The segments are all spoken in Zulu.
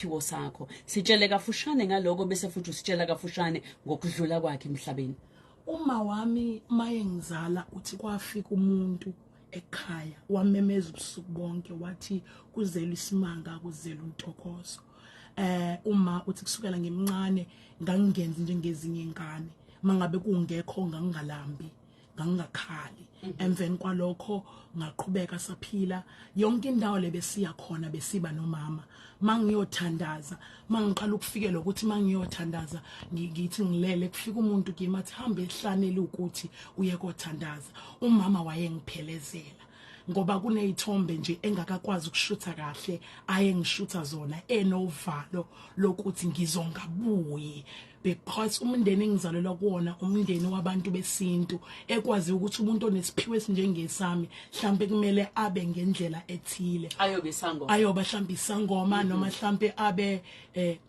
isiphiwo sakho. Sitshele kafushane ngaloko bese futhi usitshela kafushane ngokudlula kwakhe emhlabeni. Uma wami mayengizala uthi kwafika umuntu ekhaya wamemeza ubusuku bonke wathi kuzela isimanga kuzela untokozo. Uma uthi kusukela ngemncane ngangingenzi njengezinye ingane mangabe kungekho ngangingalambi ngangingakhali emveni kwalokho ngaqhubeka saphila yonke indawo lebesiya khona besiba nomama mangiyothandaza mangiqala ukufikela ukuthi mangiyothandaza ngithi ngilele kufika umuntu kimi athi hambe ehlanele ukuthi uye kothandaza umama wayengiphelezela ngoba kunezithombe nje engakakwazi ukushutha kahle ayengishutha zona enovalo lokuthi ngizongabuyi because umndeni engizalelwa kuona umndeni wabantu besintu ekwazi ukuthi umuntu onesiphiwe esinjengesami mhlambe kumele abe ngendlela ethile ayoba mhlambe isangoma noma mhlambe abe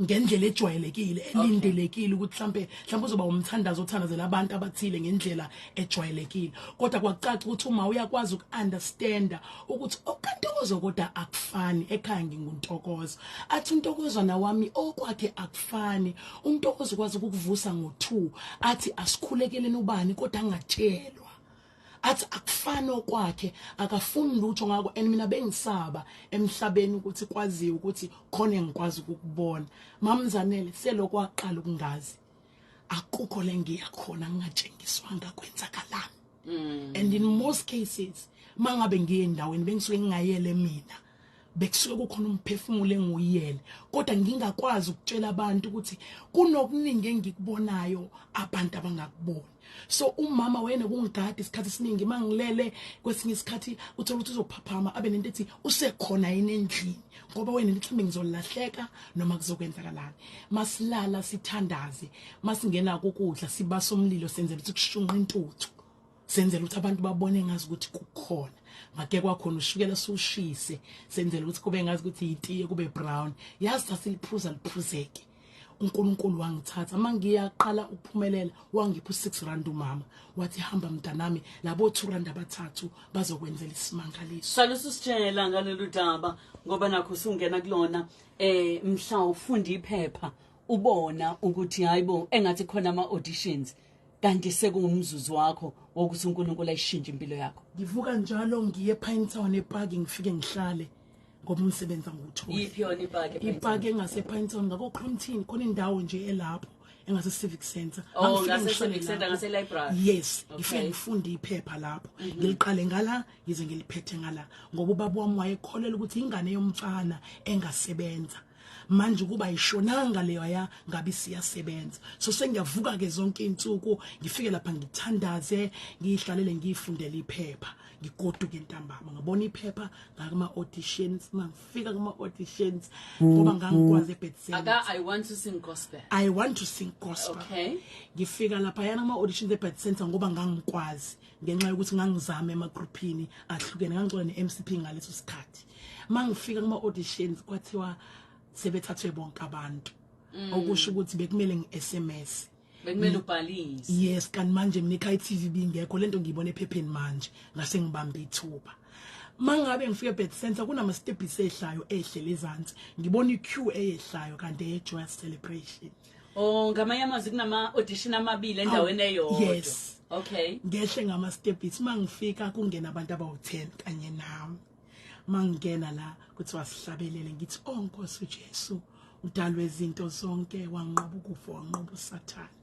ngendlela ejwayelekile elindelekile ukuthi mhlambe uzoba umthandazo othandazela abantu abathile ngendlela ejwayelekile kodwa kwacaca ukuthi uma uyakwazi ukunderstanda ukuthi okantokozo kodwa akufani ekhaya nginguntokozo athi untokozana wami okwakhe akufani untokozo kwazi ukukuvusa ngo2 athi asikhulekele ubani kodwa angatshelwa athi akufani okwakhe akafuni lutho ngako mina bengisaba emhlabeni ukuthi kwaziwe ukuthi khona engikwazi ukubona mamzanele selokwaqala ukungazi akukho lengiyakhona ngingatshengiswanga kwenzakalani and in most cases mangabe ngiye endaweni bengisuke ngingayele mina bekusuke kukhona umphefumulo enguyele kodwa ngingakwazi ukutshela abantu ukuthi kunokuningi engikubonayo abantu abangakuboni so umama wena kungigadi isikhathi esiningi mangilele kwesinye isikhathi uthola ukuthi uzophaphama abe nento ethi usekhona yini endlini ngoba wena mhlawumbe ngizolahleka noma kuzokwenzakalani masilala sithandaze masingena ukudla sibasa umlilo senzela ukuthi kushunqa intuthu senzela ukuthi abantu babone ngazi ukuthi kukhona ngake kwakhona ushukela sushise senzela ukuthi kube ngazi ukuthi itiye kube brown yazi sasiliphuza liphuzeke uNkulunkulu wangithatha mangiyaqala ukuphumelela wangipha u6 umama wathi hamba mntanami labo 2 abathathu bazokwenzela isimangaliso salo susitshela ngalolu daba ngoba nakho usungena kulona mhla ufunda iphepha ubona ukuthi hayibo engathi khona ama auditions kanti sekuwumzuzu wakho wokuthi uNkulunkulu ayishintshe impilo yakho ngivuka njalo ngiye ePinetown ePark ngifike ngihlale ngoba umsebenzi nguthola yiphi yona iPark engase Pinetown ngako Crumpton khona indawo nje elapho engase Civic Center ngase Civic Center ngase library yes ngifike ngifunde iphepha lapho ngiliqale ngala ngize ngiliphethe ngala ngoba ubaba wami wayekholela ukuthi ingane yomfana engasebenza manje kuba yishonanga leyo ya ngabe siyasebenza so sengiyavuka ke zonke insuku ngifike lapha ngithandaze ngihlalele ngifundele iphepha ngigoduke entambama ngabona iphepha ngakuma auditions mangifika kuma auditions ngoba ngangikwazi eBethesda I want to sing gospel okay ngifika lapha yana kuma auditions eBethesda ngoba ngangikwazi ngenxa yokuthi ngangizama emagroupini ahlukene ngangicela neMCP ngaleso sikhathi mangifika kuma auditions kwathiwa sebethathwe bonke abantu okusho ukuthi bekumele ngi-SMS bekumele ubhalise yes kanti manje mina ekhaya TV bingekho lento ngiyibona ephepheni manje ngase ngibamba ithuba mangabe ngifike eBeth Center kunama steps ehlayo ehlele ezansi ngibona iQA ehlayo kanti eJoyous Celebration ngamanye amazwi kunama audition amabili endaweni eyodwa yes okay ngehle ngama steps mangifika kungena abantu abawu10 kanye nami mangena la kuthi wasihlabelele ngithi Nkosi uJesu udalwe izinto zonke wanqoba ukufa wanqoba uSathane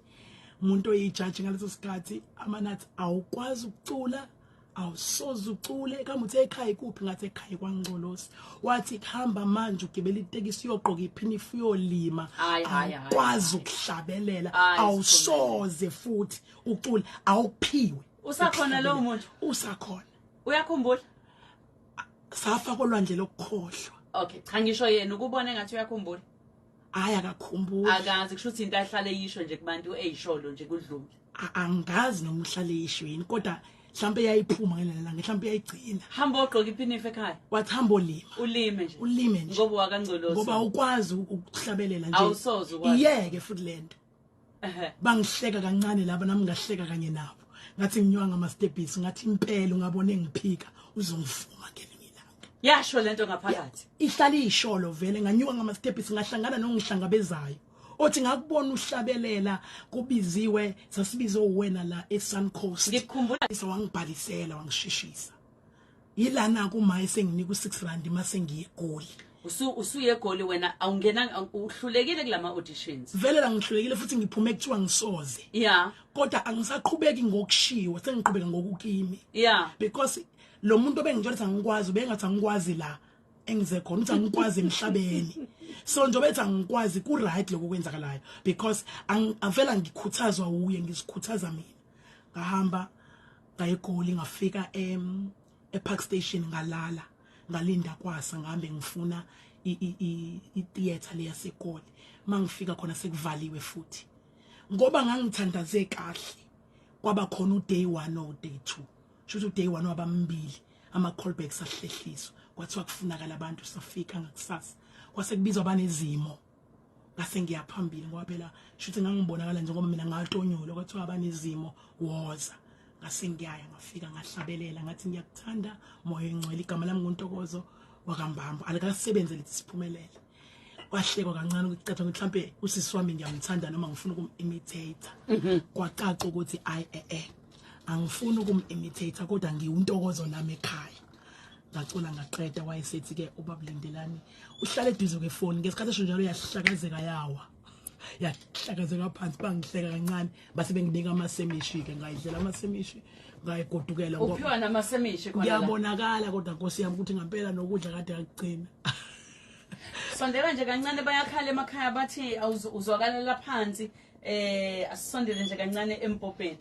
umuntu oyijaji ngaleso sikhathi amanathi awukwazi ukucula awusoze ucule kama uthe ekhaya kuphi ngathi ekhaya kwaNgcolosi wathi hamba manje ugibela itekisi uyogqoka iphinifu uyolima awukwazi ukuhlabelela awusoze futhi ucule awuphiwe usakhona lo muntu usakhona uyakhumbula safa kolwandle lokukhohlwa okay cha ngisho yena ukubona engathi uyakhumbula akakhumbula akazi kusho ukuthi into ahlale yisho nje kubantu eyisholo nje kudlule angazi noma uhlale yishweni kodwa mhlambe yayiphuma ngelela mhlambe yayigcina hamba ogqoka iphinifu ekhaya wathi hamba ulime nje ngoba wakangcolosi ngoba ukwazi ukuhlabelela nje awusoze ukwazi iyeke futhi lento bangihleka kancane laba nami ngahleka kanye nabo ngathi nginywa ngama steps ngathi impela ungabone ngiphika uzongivuma ngelinye ilanga yasho lento ngaphakathi ihlala isholo vele nganyuka ngama steps ngahlangana nongihlangabezayo othi ngakubona uhlabelela kubiziwe sasibizo wena la eSun Coast ngikukhumbula wangibhalisela wangishishisa yilana kumaye senginika u6 mase ngiyegoli usuye egoli wena awungena uhlulekile kulama auditions vele la ngihlulekile futhi ngiphume kuthiwa ngisoze kodwa angisaqhubeki ngokushiwa sengiqhubeka ngokukimi because lo muntu obengitshela ngikwazi bengathi angikwazi la engize khona uthi angikwazi emhlabeni so nje bethi angikwazi ku right lokho kwenzakalayo because avela ngikhuthazwa uye ngisikhuthaza mina ngahamba ngayegoli ngafika epark station ngalala ngalinda kwasa ngihambe ngifuna itheater le yaseGoli mangifika khona sekuvaliwe futhi ngoba ngangithandaze kahle kwaba khona uday 1 no day 2 shothi uday 1 wabambili ama callbacks ahlehliswa kwathiwa kufunakala abantu safika ngakusasa kwasekubizwa abanezimo ngase ngiyaphambili ngoba phela shothi ngangibonakala njengoba mina ngatonyolo kwathiwa abanezimo woza ngase ngiyaya ngafika ngahlabelela ngathi ngiyakuthanda moya engcwele igama lami nguNtokozo wakambambo alikasebenze lithi Siphumelele kwahlekwa kancane ukucatha ukuthi mhlambe usisi wami ngiyamthanda noma ngifuna ukumimitate kwacaca ukuthi angifuni ukumimitate kodwa ngiwuntokozo nami ekhaya ngacula ngaqeda wayesethi ke ubabulindelani uhlala eduze kwefoni ngesikhathi esho njalo yahlakazeka yahlakazeka phansi bangihleka kancane base benginika amasemishi ke ngayidlela amasemishi ngayigodukela ngoba uphiwa namasemishi khona la ngiyabonakala kodwa Nkosi yami ukuthi ngempela nokudla kade akugcina sondela nje kancane bayakhala emakhaya bathi uzwakalela phansi asisondele nje kancane empopeni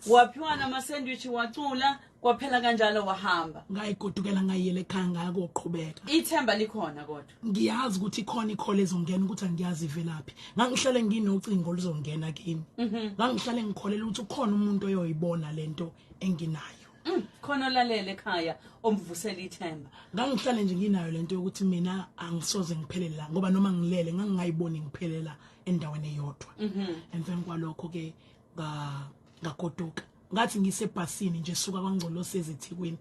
waphiwa namasandwich wacula kwaphela kanjalo wahamba ngayigodukela ngayiyele ekhaya ngayakoqhubeka ithemba likhona kodwa ngiyazi ukuthi ikhona ikhole ezongena ukuthi angiyazi ivelaphi ngangihlale nginocingo luzongena kimi ngangihlale ngikholela ukuthi ukhona umuntu oyoyibona lento enginayo khona lalele ekhaya omvusela ithemba ngangihlale nje nginayo lento yokuthi mina angisoze ngiphelela ngoba noma ngilele ngangayiboni ngiphelela endaweni eyodwa emveni kwalokho ke ngagoduka ngathi ngisebhasini nje suka kwaNgcolo seziThekwini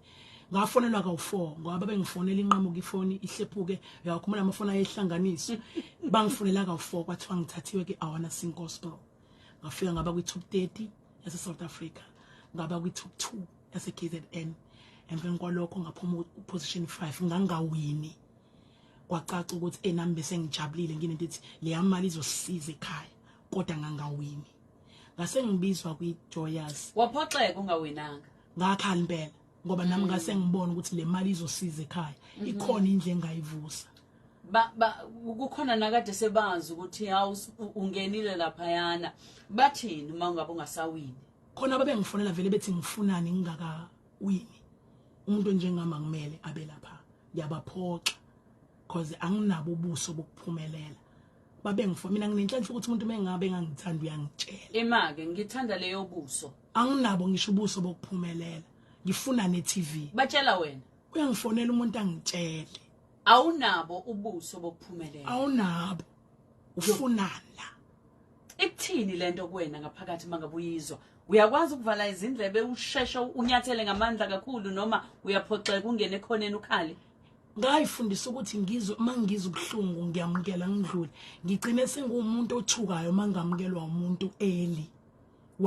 ngafonelwa ka4 ngoba bengifonela inqamuka ifoni ihlephuke uyakhumula amafoni ayehlanganiswa bangifonela ka4 kwathiwa ngithathiwe ke awana sing gospel ngafika ngaba kwi top 30 yase South Africa ngaba kwi top 2 yase KZN emveni kwalokho ngaphuma position 5 ngangawini kwacaca ukuthi enami bese ngijabulile nginento ethi le yamali izosiza ekhaya kodwa ngangawini ngase ngibizwa kwiJoyous waphoxeka ungawinanga ngakhala impela ngoba nami ngase ngibona ukuthi le mali izosiza ekhaya ikhona indle engayivusa kukhona nakade sebazi ukuthi hawu ungenile lapha yana bathini uma ungabe ungasawini khona ababengifonela vele bethi ngifunani ngingakawini umuntu njengami ngimele abe lapha ngiyabaphoxa because anginabo ubuso bokuphumelela babengifo mina nginenhlanhla ukuthi umuntu mengabe ngangithanda uyangitshela emake ngithanda leyo buso anginabo ngisho ubuso bokuphumelela ngifuna neTV batshela wena uyangifonela umuntu angitshele awunabo ubuso bokuphumelela awunabo ufunana ekuthini lento kuwena ngaphakathi mangabuyizwa uyakwazi ukuvala izindlebe usheshe unyathele ngamandla kakhulu noma uyaphoxeka ungene ekhoneni ukhali ngayifundisa ukuthi ngizwe mangizwe ubuhlungu ngiyamukela ngidlule ngigcine sengumuntu othukayo mangamukelwa umuntu eli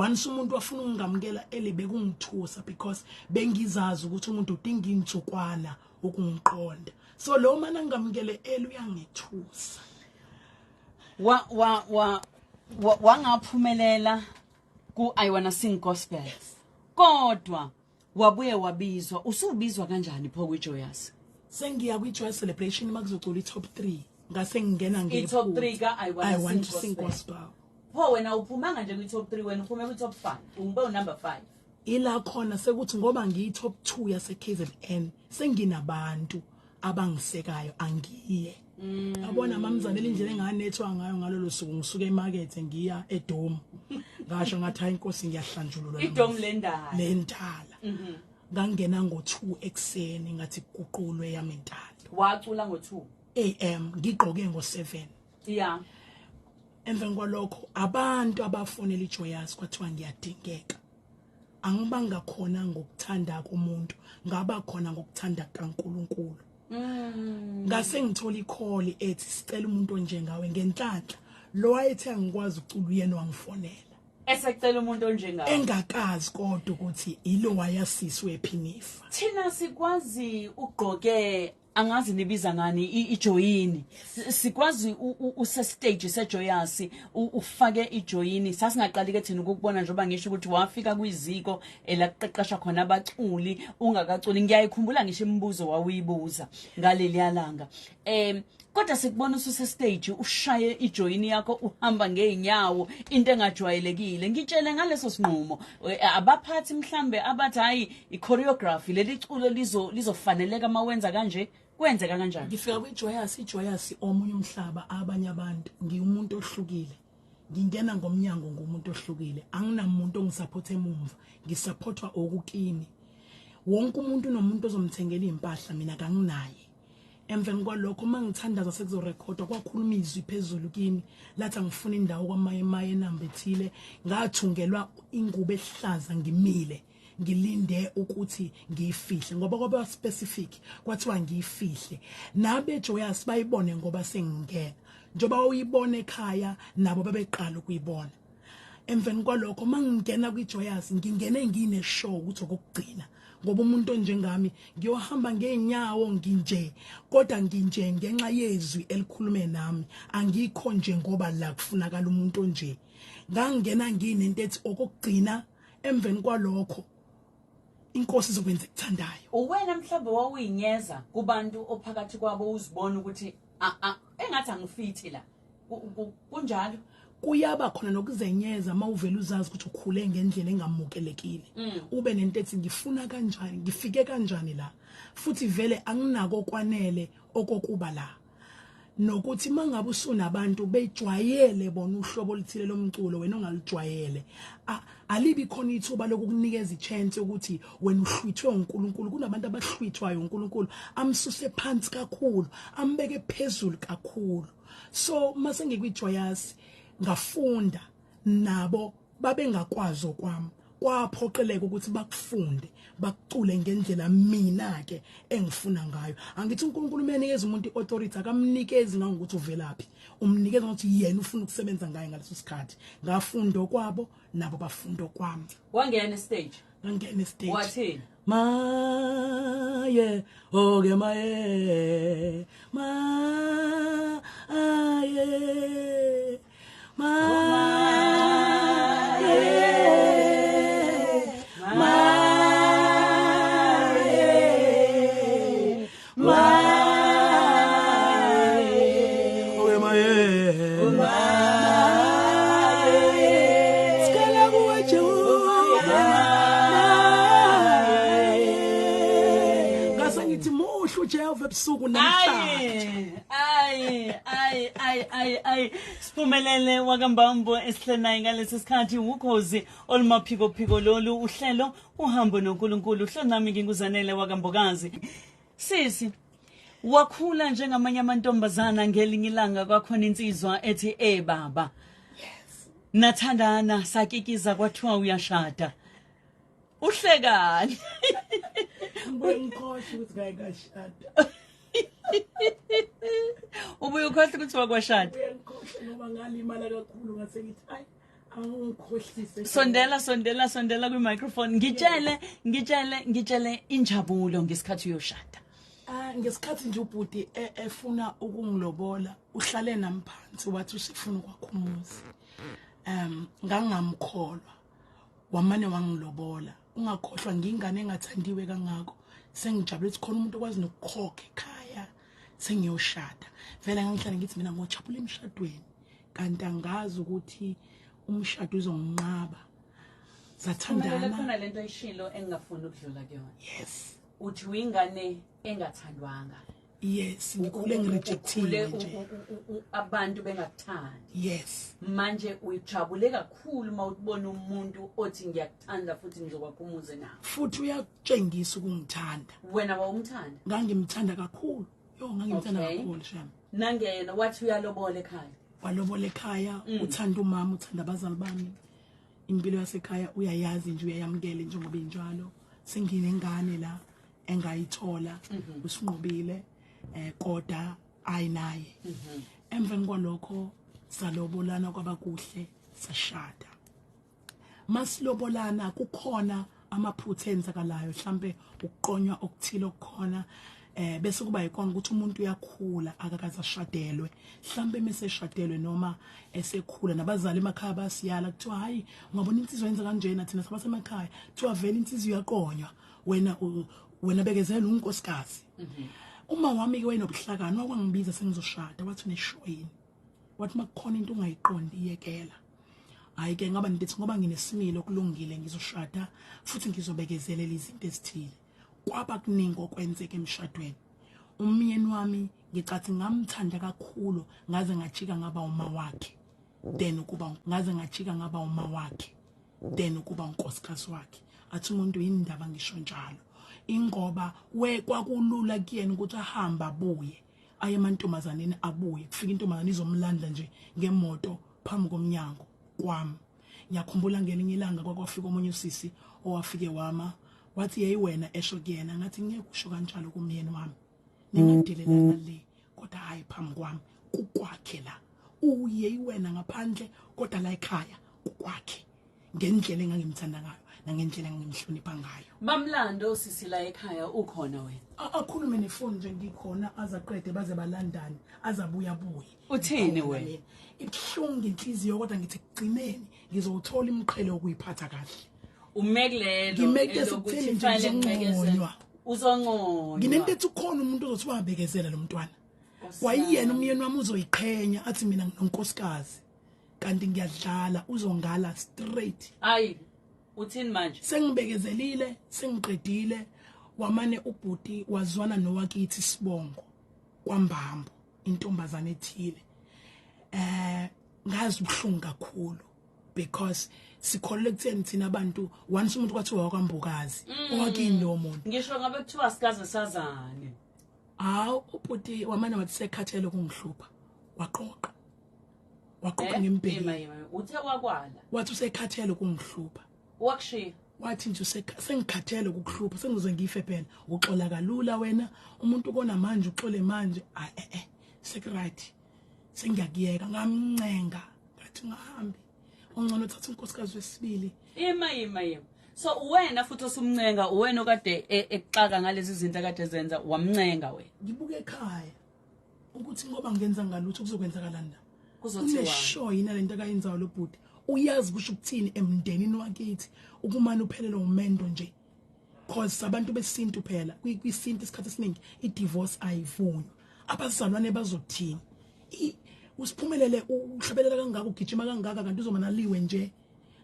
once umuntu wafuna ukungamukela eli bekungithusa because bengizazi ukuthi umuntu udinga insukwana ukungiqonda so lo mana ngamukele eli uyangithusa wangaphumelela ku I wanna sing gospels kodwa wabuye wabizwa usubizwa kanjani pho kwiJoyous sengiya kwiJoy celebration makuzocula iTop 3 ngase ngingena ngeTop 3 ka I want to sing gospel pho wena uphumanga nje kwiTop 3 wena uphume kwiTop 5 ungbe number 5 ila khona sekuthi ngoba ngiyitop 2 yase KZN senginabantu abangisekayo angiye yabona mamzanele indlela enganethwa ngayo ngalolu suku ngisuka emarket ngiya eDom ngasho ngathi hayi inkosi ngiyahlanjululwa iDom lendala ngangena ngo2 ekseni ngathi kuqulwe yami intando wacula ngo2 AM ngigqoke ngo7 emveni kwalokho abantu abafonela iJoyous kwathiwa ngiyadingeka angibanga khona ngokuthanda komuntu ngaba khona ngokuthanda kaNkuluNkulu ngase ngithola ikholi ethi sicela umuntu onjengawe ngenhlanhla lo wayethe angikwazi ucula uyena wangifonela esecela umuntu onjengawe engakazi kodwa ukuthi ilo wayasiswe ephinifa thina sikwazi ugqoke angazi nibiza ngani ijoyini sikwazi use stage sejoyasi ufake ijoyini sasingaqali ke thina ukubona njengoba ngisho ukuthi wafika kwiziko elaqeqesha khona abaculi ungakaculi ngiyayikhumbula ngisho imibuzo wawuyibuza ngaleli yalanga kodwa sikubona ususe stage ushaye ijoyini yakho uhamba ngeenyawo into engajwayelekile ngitshele ngaleso sinqumo abaphathi mhlambe abathi hayi ichoreography leli culo lizofaneleka mawenza kanje kwenzeka kanjani ngifika kwijoyasi omunye umhlaba abanye abantu ngiumuntu ohlukile ngingena ngomnyango ngumuntu ohlukile anginamuntu ongisupporta emumva ngisupportwa okukini wonke umuntu nomuntu ozomthengela impahla mina kanginaye emveni kwalokho mangithandaza sekuzorekhodwa kwakhuluma izwi phezulu kimi lathi angifuna indawo kwamaye nambethile ngathungelwa ingubo ehlaza ngimile ngilinde ukuthi ngiyifihle ngoba kwaba specific kwathiwa ngiyifihle nabe joyous bayibone ngoba sengingena njoba uyibone ekhaya nabo babeqala ukuyibona emveni kwalokho mangingena kwijoyous ngingene ngine show ukuthi okugcina ngoba umuntu onjengami ngiyohamba ngeenyawo nginje kodwa nginje ngenxa yezwi elikhulume nami angikho nje ngoba la kufunakala umuntu onje ngangena nginento ethi okugcina emveni kwalokho inkosi izokwenza ekuthandayo uwena mhlawumbe wawuyinyeza kubantu ophakathi kwabo uzibona ukuthi engathi angifithi la kunjalo kuyaba khona nokuzenyeza mawuvela uzazi ukuthi ukhule ngendlela engamukelekile ube nento ethi ngifuna kanjani ngifike kanjani la futhi vele anginako kwanele okokuba la nokuthi mangabe usunabantu bejwayele bona uhlobo oluthile lomculo wena ongalijwayele alibi khona ithuba lokukunikeza ichance ukuthi wena uhlwithwe uNkulunkulu kunabantu abahlwithwayo uNkulunkulu amsuse phansi kakhulu ambeke phezulu kakhulu so mase ngikwijoyous ngafunda nabo babengakwazi okwami kwaphoqeleka ukuthi bakufunde bakucule ngendlela mina ke engifuna ngayo angithi uNkulunkulu umenikeza umuntu iauthority akamnikezi ngokuthi uvelaphi umnikeza ukuthi yena ufuna ukusebenza ngaye ngaleso sikhathi ngafunda okwabo nabo bafunda okwami wangena stage ngangena stage wathini maye oke maye ebusuku namhlanje Siphumelele wakambambo esihlenayo ngalesi sikhathi ukhozi olumaphiko phiko lolu uhlelo uhambo noNkulunkulu uhlelo nami nginguzanele wakambokazi sisi wakhula njengamanye amantombazana ngelinye ilanga kwakhona insizwa ethi baba yes nathandana sakikiza kwathiwa uyashada uhlekani ngikhohle ukuthi ngayikashada ubuye ukhohle ukuthi wakwashada ngikhohle ngoba ngalimala kakhulu ngase ngithi hayi angikhohlise sondela kwi microphone ngitshele injabulo ngesikhathi uyoshada ngesikhathi nje ubhuti efuna ukungilobola uhlale namphansi wathi usifuna ukwakhumuza ngangamkholwa wamane wangilobola ungakhohlwa ngingane engathandiwe kangako sengijabule ukuthi khona umuntu okwazi nokukhokha ekhaya sengiyoshada vele ngangihlala ngithi mina ngojabula emshadweni kanti angazi ukuthi umshado uzonginqaba sathandana khona lento ayishilo engingafuni ukudlula kuyona yes uthi uyingane engathandwanga yes ngikhule ngirejectiwe nje abantu bengakuthandi yes manje uyijabule kakhulu mawubona umuntu othi ngiyakuthanda futhi ngizokwakhumuze nawe futhi uyakutshengisa ukungithanda wena wawumthanda ngangimthanda kakhulu ngangimthanda kakhulu shame nangena wathi uyalobola ekhaya walobola ekhaya uthanda umama uthanda abazali bami impilo yasekhaya uyayazi nje uyayamkele njengoba injalo sengine ngane la engayithola usinqobile kodwa ayinaye. Emveni kwalokho salobolana kwabakuhle sashada. Masilobolana kukhona amaphutha enzakalayo mhlambe ukuqonywa okuthile okukhona bese kuba yikona ukuthi umuntu uyakhula akakaze ashadelwe mhlambe meseshadelwe noma esekhula nabazali emakhaya basiyala kuthiwa hayi ungabona insizwa yenza kanjena thina sabasemakhaya kuthiwa vele insizwa iyaqonywa wena bekezela unkosikazi. Uma wami ke wayenobuhlakani wakwangibiza sengizoshada wathi uneshoyini wathi makukhona into ungayiqondi iyekela. Hayi ke ngaba ngithi ngoba nginesimilo okulungile ngizoshada futhi ngizobekezelela izinto ezithile. Kwaba kuningi okwenzeka emshadweni. Umyeni wami ngicathi ngamthanda kakhulu ngaze ngajika ngaba uma wakhe. Then ukuba ngaze ngajika ngaba uma wakhe. Then ukuba unkosikazi wakhe. Athi umuntu indaba ngisho njalo. Ingoba kwakulula kuyena ukuthi ahamba abuye aye emantombazaneni abuye kufika intombazane izomlanda nje ngemoto phambi komnyango kwami. Ngiyakhumbula ngelinye ilanga kwakwafika omunye usisi owafike wama wathi hey wena esho kuyena ngathi ngeke usho kanjalo kumyeni wami ningadelelana le kodwa hayi phambi kwami kukwakhe la uye wena ngaphandle kodwa la ekhaya kukwakhe ngendlela engangimthanda ngayo nangendlela engimhlonipha ngayo. Bamlando sisi la ekhaya ukhona wena? Akhulume nefoni nje ngikhona azaqede baze balandane azabuya buye. Uthini wena? Ibhlungu inhliziyo kodwa ngithi kugcineni ngizothola imqhele okuyiphatha kahle. Umekulelo ngimekele sekutheni nje ngizongconywa uzongconywa. Nginento ethi ukhona umuntu ozothi wabekezela lo mntwana. Wayiyena umyeni wami uzoyiqhenya athi mina nginonkosikazi kanti ngiyadlala uzongala straight. Hayi uthini manje? Sengibekezelile sengiqedile wamane ubhuti wazwana nowakithi Sibongo kwaMbambo intombazane ethile. Ngazi ubuhlungu kakhulu because sikholele kutheni thina abantu once umuntu kwathiwa wakwaMbokazi owakini lo muntu ngisho ngabe kuthiwa sikaze sazane. Ubhuti wamane wathi sekhathele kungihlupha waqoqa ngempela uthe wakwala wathi usekhathele kungihlupha wakushiya wathi nje sengikhathele ukuhlupha sengizoze ngife phela uxola kalula wena umuntu kona manje uxole manje sekright sengiyakuyeka ngamncenga ngathi ngahambi ongcono uthatha unkosikazi wesibili. Ima so wena futhi usumncenga wena okade exaka ngalezi zinto akade zenza wamncenga wena? Ngibuke ekhaya ukuthi ngoba ngenza ngalutho kuzokwenzakalana la kuzothiwa sho yina lento akayenzayo lo bhuti uyazi kusho ukuthini emndenini wakithi ukumana uphelele umendo nje cause abantu besintu phela kwisintu isikhathi esiningi idivorce ayivunywa abazalwane bazothini uSiphumelele uhlebelela kangaka ugijima kangaka kanti uzomanaliwe nje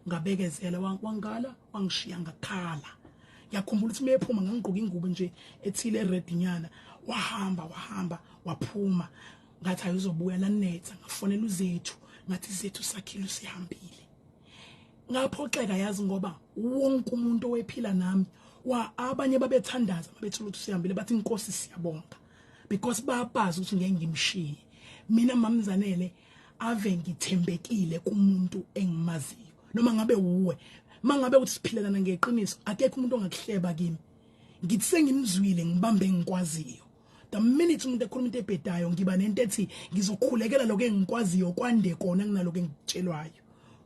ngabekezela wangala wangishiya ngakhala. Ngiyakhumbula ukuthi mephuma ngangigqoka ingubo nje ethile red nyana wahamba waphuma ngathi ayizobuya la netha ngafonela uzethu ngathi zethu sakhile sihambile. Ngaphoxeka yazi ngoba wonke umuntu owephila nami abanye babethandaza babethula ukuthi sihambile bathi inkosi siyabonga because bayabazi ukuthi ngeke ngimshiye. Mina mamzanele ave ngithembekile kumuntu engimaziyo noma ngabe uwe mangabe uthi siphilelana ngeqiniso akekho umuntu ongakuhleba kimi ngithi sengimzwile ngibambe ngikwaziyo. The minute umuntu ekhuluma into ebhedayo ngiba nento ethi ngizokhulekela lokho engikwaziyo kwande kona kunaloko engitshelwayo.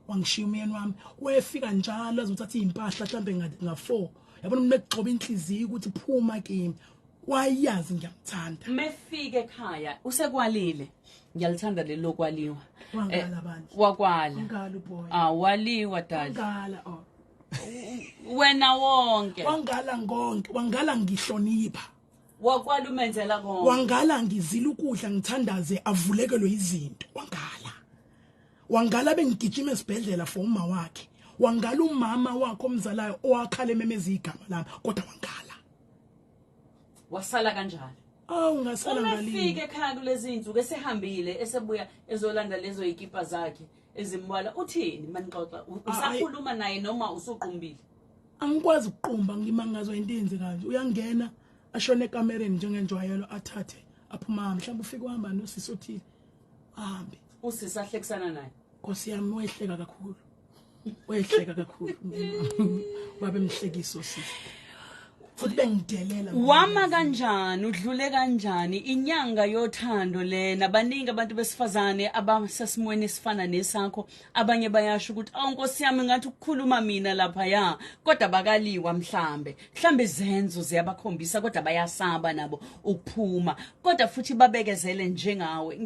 Wangishiya umyeni wami wefika njalo azothatha impahla mhlambe nga4 yabona umuntu ekugcoba inhliziyo ukuthi phuma kimi wayazi ngiyamthanda. Mefike ekhaya usekwalile ngiyalithanda lelo lokwaliwa. Wangala bandla wakwala wangala uboy waliwa dad wangala wena wonke wangala ngonke wangala ngihlonipha wakwala umenzela konke wangala ngizila ukudla ngithandaze avulekelwe izinto wangala bengigijima esibhedlela for uma wakhe wangala umama wakhe omzalayo owakhala ememeza igama lami kodwa wangala wasala kanjalo. Ungasala ngalini umefike ekhaya kulezi insuku esehambile esebuya ezolanda lezo ikipa zakhe ezimbala uthini manixoxa usakhuluma naye noma usuqumbile? Angikwazi ukuqumba ngimangazo into yenzekayo uyangena ashone ekamereni njengenjwayelo athathe aphuma mhlawumbe ufike uhamba nosisi othile ahambe usisi ahlekisana naye. Nkosi yami wehleka kakhulu wabe mhlekiso sisi futhi bengidelela wama kanjani udlule kanjani inyanga yothando lena baningi abantu besifazane abasesimweni esifana nesakho abanye bayasho ukuthi awunkosi yami ngathi ukukhuluma mina lapha ya kodwa bakaliwa mhlambe izenzo ziyabakhombisa kodwa bayasaba nabo ukuphuma kodwa futhi babekezele njengawe